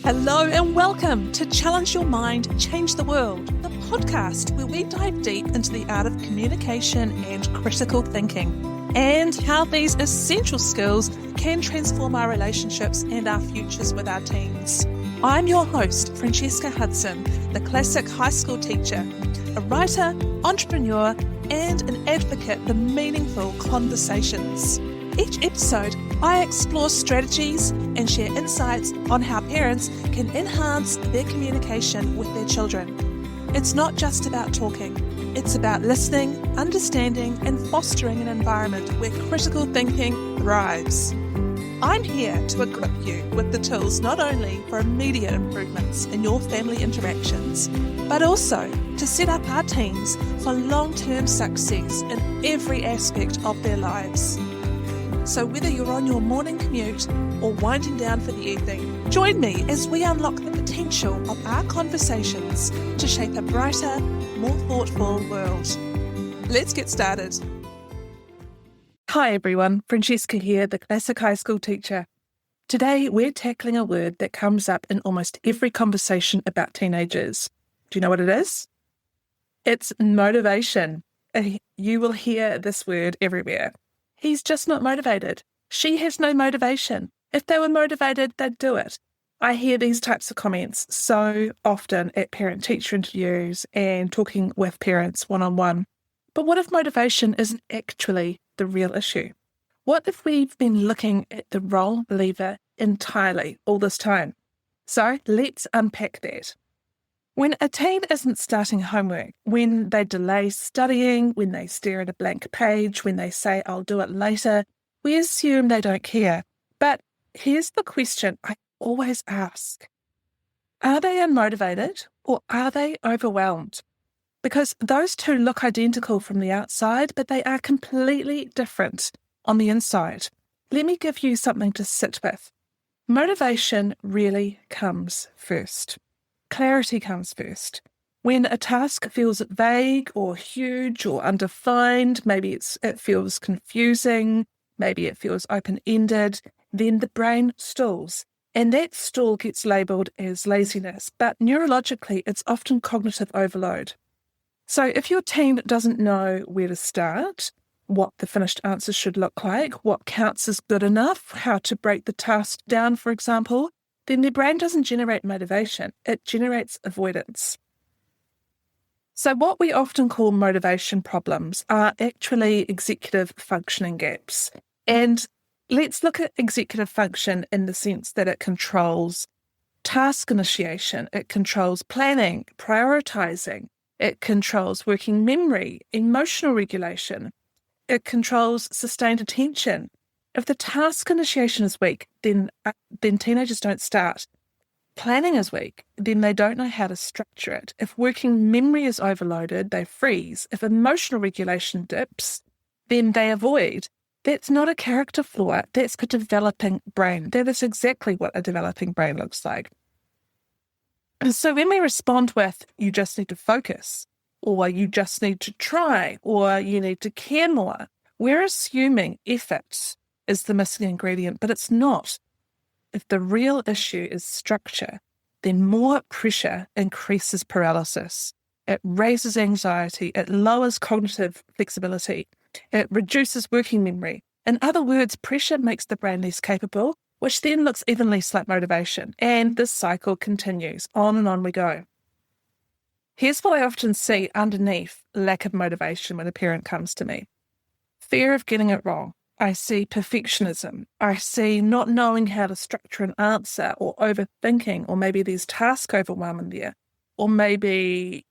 Hello and welcome to Challenge Your Mind, Change the World, the podcast where we dive deep into the art of communication and critical thinking, and how these essential skills can transform our relationships and our futures with our teens. I'm your host, Francesca Hudson, the classic high school teacher, a writer, entrepreneur, and an advocate for meaningful conversations. Each episode, I explore strategies and share insights on how parents can enhance their communication with their children. It's not just about talking, it's about listening, understanding, and fostering an environment where critical thinking thrives. I'm here to equip you with the tools not only for immediate improvements in your family interactions, but also to set up our teens for long-term success in every aspect of their lives. So whether you're on your morning commute or winding down for the evening, join me as we unlock the potential of our conversations to shape a brighter, more thoughtful world. Let's get started. Hi everyone, Francesca here, the classic high school teacher. Today we're tackling a word that comes up in almost every conversation about teenagers. Do you know what it is? It's motivation. You will hear this word everywhere. He's just not motivated. She has no motivation. If they were motivated, they'd do it. I hear these types of comments so often at parent-teacher interviews and talking with parents one-on-one. But what if motivation isn't actually the real issue? What if we've been looking at the wrong lever entirely all this time? So let's unpack that. When a teen isn't starting homework, when they delay studying, when they stare at a blank page, when they say, I'll do it later, we assume they don't care. But here's the question I always ask. Are they unmotivated or are they overwhelmed? Because those two look identical from the outside, but they are completely different on the inside. Let me give you something to sit with. Motivation really comes first. Clarity comes first. When a task feels vague or huge or undefined, maybe it feels confusing, maybe it feels open-ended, then the brain stalls. And that stall gets labelled as laziness, but neurologically it's often cognitive overload. So if your teen doesn't know where to start, what the finished answer should look like, what counts as good enough, how to break the task down, for example, then their brain doesn't generate motivation, it generates avoidance. So what we often call motivation problems are actually executive functioning gaps. And let's look at executive function in the sense that it controls task initiation, it controls planning, prioritizing, it controls working memory, emotional regulation, it controls sustained attention. If the task initiation is weak, then teenagers don't start. Planning is weak, then they don't know how to structure it. If working memory is overloaded, they freeze. If emotional regulation dips, then they avoid. That's not a character flaw, that's a developing brain. That is exactly what a developing brain looks like. And so when we respond with, you just need to focus, or you just need to try, or you need to care more, we're assuming effort is the missing ingredient, but it's not. If the real issue is structure, then more pressure increases paralysis. It raises anxiety, it lowers cognitive flexibility, it reduces working memory. In other words, pressure makes the brain less capable, which then looks even less like motivation. And this cycle continues. On and on we go. Here's what I often see underneath lack of motivation when a parent comes to me. Fear of getting it wrong. I see perfectionism. I see not knowing how to structure an answer, or overthinking, or maybe there's task overwhelm in there, or maybe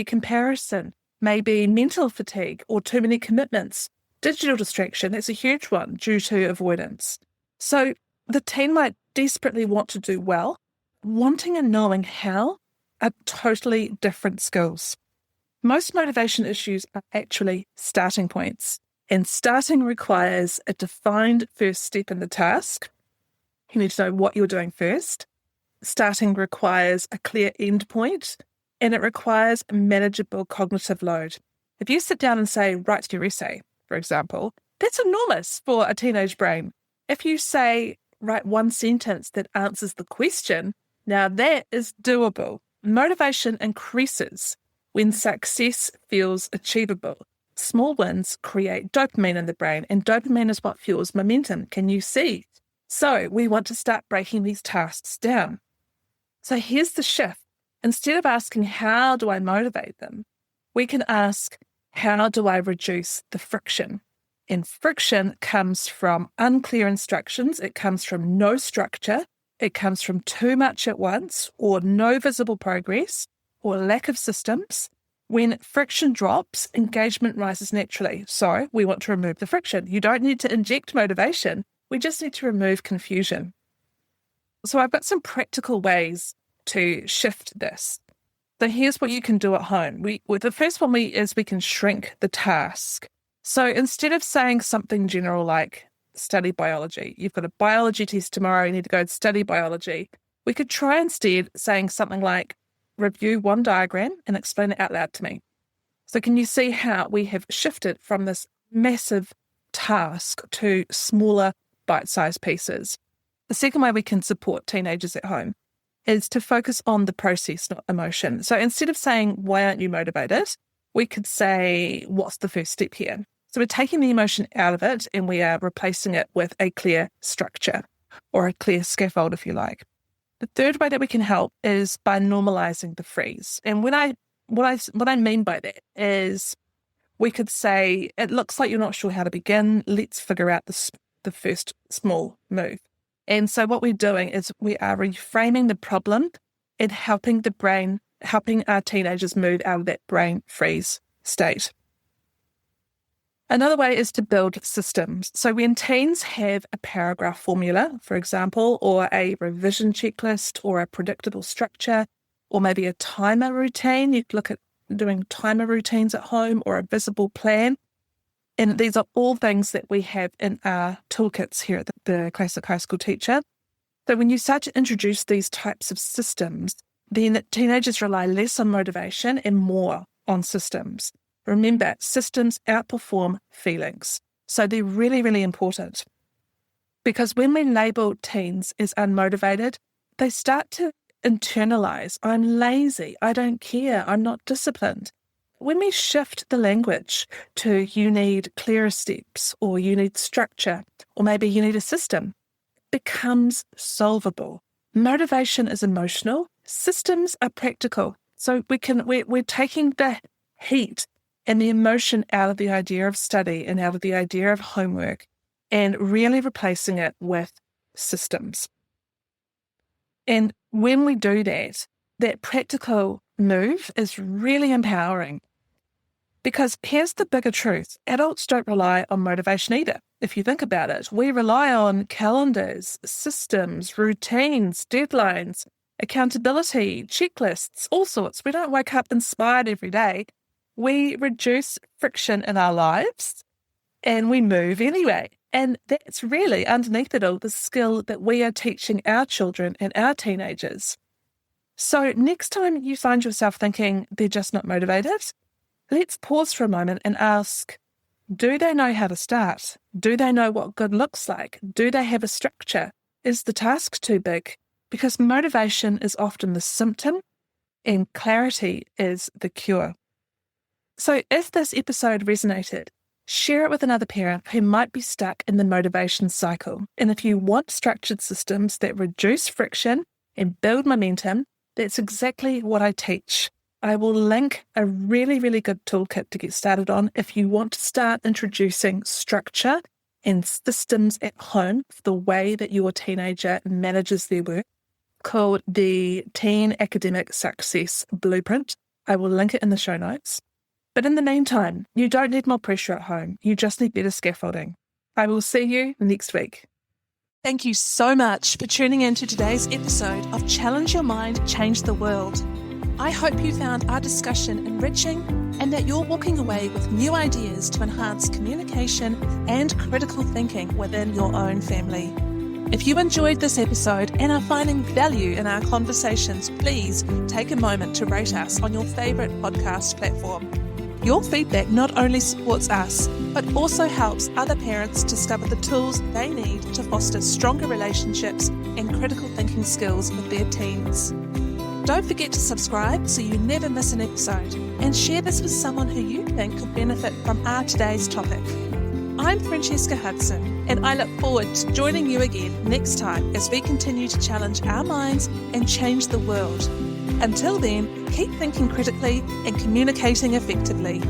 comparison, maybe mental fatigue, or too many commitments. Digital distraction, that's a huge one due to avoidance. So the teen might desperately want to do well. Wanting and knowing how are totally different skills. Most motivation issues are actually starting points. And starting requires a defined first step in the task. You need to know what you're doing first. Starting requires a clear end point, and it requires a manageable cognitive load. If you sit down and say, write your essay, for example, that's enormous for a teenage brain. If you say, write one sentence that answers the question, Now that is doable. Motivation increases when success feels achievable. Small wins create dopamine in the brain, and dopamine is what fuels momentum. Can you see? So we want to start breaking these tasks down. So here's the shift. Instead of asking, how do I motivate them? We can ask, how do I reduce the friction? And friction comes from unclear instructions. It comes from no structure. It comes from too much at once, or no visible progress, or lack of systems. When friction drops, engagement rises naturally. So we want to remove the friction. You don't need to inject motivation. We just need to remove confusion. So I've got some practical ways to shift this. So here's what you can do at home. The first one is we can shrink the task. So instead of saying something general like study biology, you've got a biology test tomorrow, you need to go and study biology, we could try instead saying something like, review one diagram and explain it out loud to me. So can you see how we have shifted from this massive task to smaller bite-sized pieces? The second way we can support teenagers at home is to focus on the process, not emotion. So instead of saying, why aren't you motivated? We could say, what's the first step here? So we're taking the emotion out of it and we are replacing it with a clear structure or a clear scaffold, if you like. The third way that we can help is by normalizing the freeze. And what I mean by that is we could say, it looks like you're not sure how to begin. Let's figure out the first small move. And so what we're doing is we are reframing the problem and helping our teenagers move out of that brain freeze state. Another way is to build systems. So when teens have a paragraph formula, for example, or a revision checklist or a predictable structure, or maybe a timer routine, you could look at doing timer routines at home or a visible plan. And these are all things that we have in our toolkits here at the Classic High School Teacher. So when you start to introduce these types of systems, then teenagers rely less on motivation and more on systems. Remember, systems outperform feelings. So they're really, really important. Because when we label teens as unmotivated, they start to internalize, I'm lazy, I don't care, I'm not disciplined. When we shift the language to you need clearer steps, or you need structure, or maybe you need a system, it becomes solvable. Motivation is emotional, systems are practical. So we're taking the heat and the emotion out of the idea of study and out of the idea of homework and really replacing it with systems. And when we do that, that practical move is really empowering. Because here's the bigger truth. Adults don't rely on motivation either. If you think about it, we rely on calendars, systems, routines, deadlines, accountability, checklists, all sorts. We don't wake up inspired every day. We reduce friction in our lives and we move anyway. And that's really, underneath it all, the skill that we are teaching our children and our teenagers. So next time you find yourself thinking they're just not motivated, let's pause for a moment and ask, do they know how to start? Do they know what good looks like? Do they have a structure? Is the task too big? Because motivation is often the symptom and clarity is the cure. So if this episode resonated, share it with another parent who might be stuck in the motivation cycle. And if you want structured systems that reduce friction and build momentum, that's exactly what I teach. I will link a really, really good toolkit to get started on if you want to start introducing structure and systems at home for the way that your teenager manages their work, called the Teen Academic Success Blueprint. I will link it in the show notes. But in the meantime, you don't need more pressure at home. You just need better scaffolding. I will see you next week. Thank you so much for tuning in to today's episode of Challenge Your Mind, Change the World. I hope you found our discussion enriching and that you're walking away with new ideas to enhance communication and critical thinking within your own family. If you enjoyed this episode and are finding value in our conversations, please take a moment to rate us on your favourite podcast platform. Your feedback not only supports us, but also helps other parents discover the tools they need to foster stronger relationships and critical thinking skills with their teams. Don't forget to subscribe so you never miss an episode, and share this with someone who you think could benefit from our today's topic. I'm Francesca Hudson, and I look forward to joining you again next time as we continue to challenge our minds and change the world. Until then, keep thinking critically and communicating effectively.